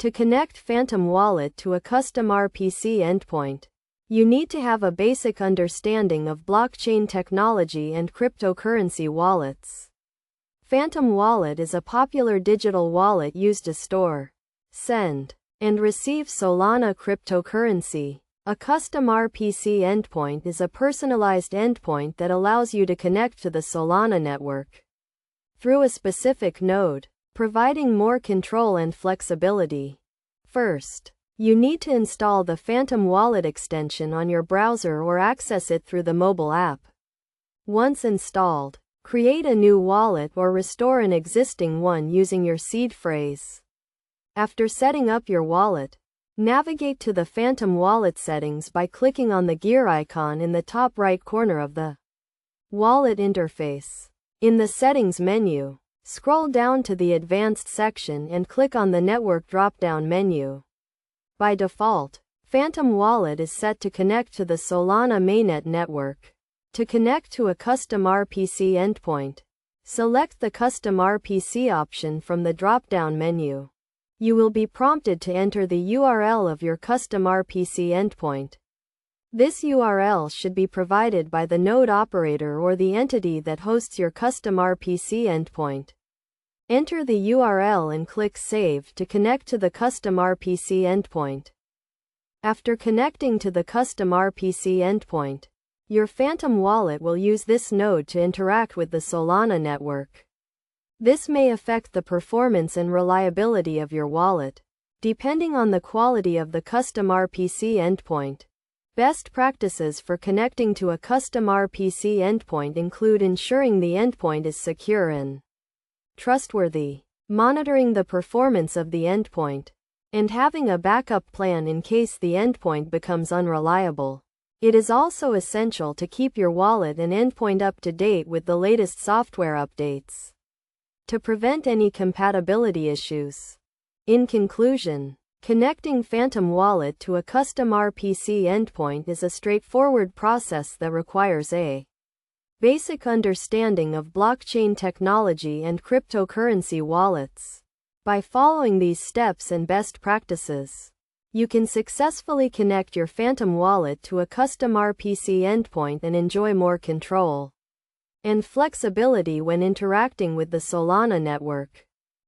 To connect Phantom Wallet to a custom RPC endpoint, you need to have a basic understanding of blockchain technology and cryptocurrency wallets. Phantom Wallet is a popular digital wallet used to store, send, and receive Solana cryptocurrency. A custom RPC endpoint is a personalized endpoint that allows you to connect to the Solana network through a specific node, providing more control and flexibility. First, you need to install the Phantom Wallet extension on your browser or access it through the mobile app. Once installed, create a new wallet or restore an existing one using your seed phrase. After setting up your wallet, navigate to the Phantom Wallet settings by clicking on the gear icon in the top right corner of the wallet interface. In the Settings menu, scroll down to the Advanced section and click on the Network drop-down menu. By default, Phantom Wallet is set to connect to the Solana mainnet network. To connect to a custom RPC endpoint, select the Custom RPC option from the drop-down menu. You will be prompted to enter the URL of your custom RPC endpoint. This URL should be provided by the node operator or the entity that hosts your custom RPC endpoint. Enter the URL and click Save to connect to the custom RPC endpoint. After connecting to the custom RPC endpoint, your Phantom Wallet will use this node to interact with the Solana network. This may affect the performance and reliability of your wallet, depending on the quality of the custom RPC endpoint. Best practices for connecting to a custom RPC endpoint include ensuring the endpoint is secure and trustworthy, monitoring the performance of the endpoint, and having a backup plan in case the endpoint becomes unreliable. It is also essential to keep your wallet and endpoint up to date with the latest software updates to prevent any compatibility issues. In conclusion, connecting Phantom Wallet to a custom RPC endpoint is a straightforward process that requires a basic understanding of blockchain technology and cryptocurrency wallets. By following these steps and best practices, you can successfully connect your Phantom Wallet to a custom RPC endpoint and enjoy more control and flexibility when interacting with the Solana network.